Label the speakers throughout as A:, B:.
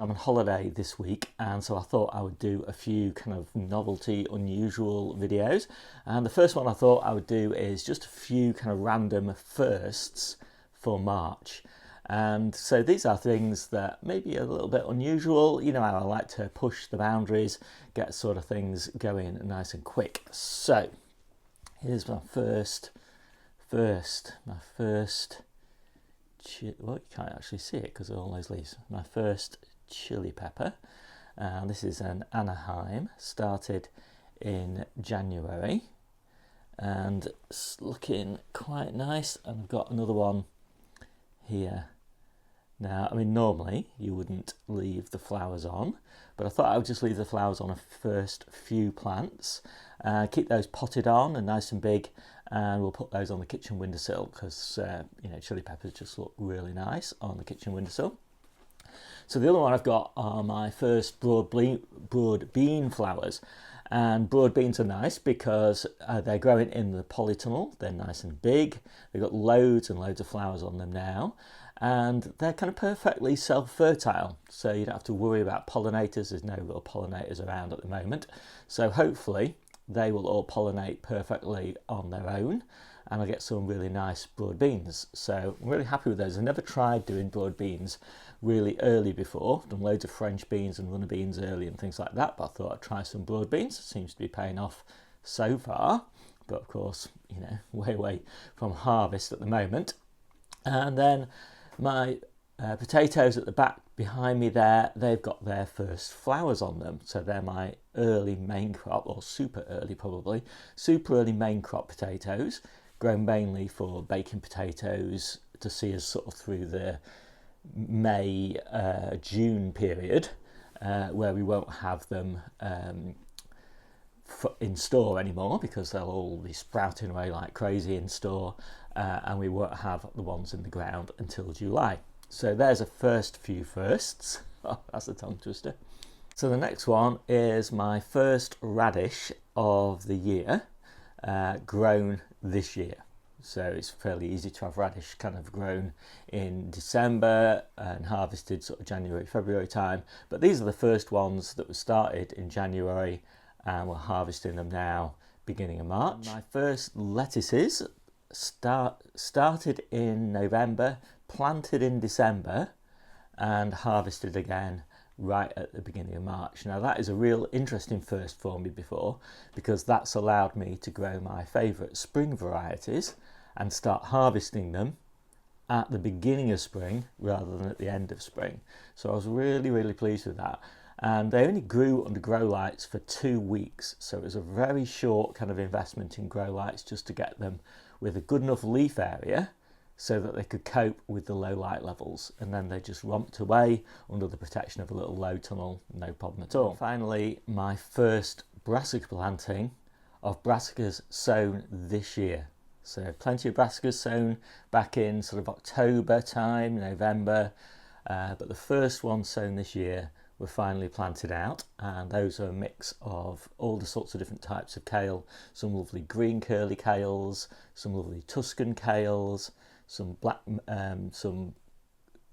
A: I'm on holiday this week, and so I thought I would do a few kind of novelty, unusual videos. And the first one I thought I would do is just a few kind of random firsts for March. And so these are things that maybe a little bit unusual. You know how I like to push the boundaries, get sort of things going nice and quick. So here's my first, well, you can't actually see it because of all those leaves. My first chili pepper, and this is an Anaheim, started in January, and it's looking quite nice. And I've got another one here. Now, I mean, normally you wouldn't leave the flowers on, but I thought I would just leave the flowers on a first few plants, keep those potted on and nice and big, and we'll put those on the kitchen windowsill because chili peppers just look really nice on the kitchen windowsill. So the other one I've got are my first broad bean flowers, and broad beans are nice because they're growing in the polytunnel. They're nice and big. They've got loads and loads of flowers on them now, and they're kind of perfectly self-fertile, so you don't have to worry about pollinators. There's no real pollinators around at the moment, so hopefully they will all pollinate perfectly on their own, and I'll get some really nice broad beans. So I'm really happy with those. I've never tried doing broad beans really early before. I've done loads of French beans and runner beans early and things like that, but I thought I'd try some broad beans. It seems to be paying off so far, but of course, way away from harvest at the moment. And then my potatoes at the back behind me there, they've got their first flowers on them. So they're my early main crop, or super early probably, super early main crop potatoes, grown mainly for baking potatoes to see us sort of through the May, June period, where we won't have them in store anymore because they'll all be sprouting away like crazy in store, and we won't have the ones in the ground until July. So there's a first few firsts. Oh, that's a tongue twister. So the next one is my first radish of the year, grown this year. So it's fairly easy to have radish kind of grown in December and harvested sort of January, February time. But these are the first ones that were started in January, and we're harvesting them now, beginning of March. My first lettuces started in November, planted in December, and harvested again right at the beginning of March. Now that is a real interesting first for me because that's allowed me to grow my favourite spring varieties and start harvesting them at the beginning of spring rather than at the end of spring. So I was really pleased with that. And they only grew under grow lights for 2 weeks, so it was a very short kind of investment in grow lights just to get them with a good enough leaf area so that they could cope with the low light levels, and then they just romped away under the protection of a little low tunnel, no problem at all. Finally, my first brassica planting of brassicas sown this year. So plenty of brassicas sown back in sort of October time, November, but the first ones sown this year were finally planted out, and those are a mix of all the sorts of different types of kale, some lovely green curly kales, some lovely Tuscan kales, some some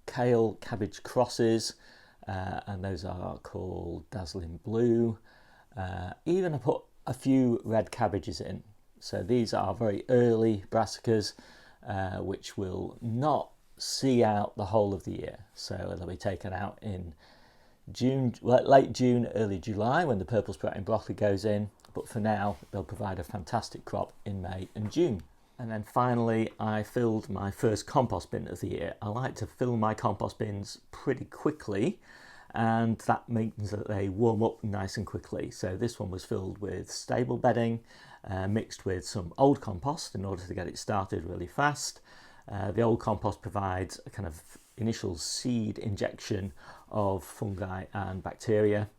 A: kale cabbage crosses, and those are called Dazzling Blue. Even I put a few red cabbages in. So these are very early brassicas, which will not see out the whole of the year. So they'll be taken out in June, late June, early July when the purple sprouting broccoli goes in. But for now, they'll provide a fantastic crop in May and June. And then finally, I filled my first compost bin of the year. I like to fill my compost bins pretty quickly, and that means that they warm up nice and quickly. So this one was filled with stable bedding, mixed with some old compost in order to get it started really fast. The old compost provides a kind of initial seed injection of fungi and bacteria.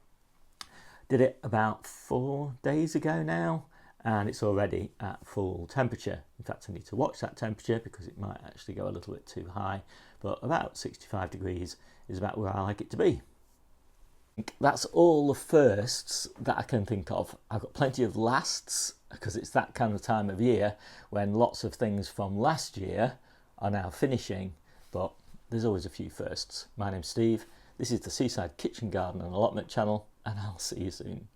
A: Did it about 4 days ago now, and it's already at full temperature. In fact, I need to watch that temperature because it might actually go a little bit too high, but about 65 degrees is about where I like it to be. That's all the firsts that I can think of. I've got plenty of lasts because it's that kind of time of year when lots of things from last year are now finishing, but there's always a few firsts. My name's Steve. This is the Seaside Kitchen Garden and Allotment channel, and I'll see you soon.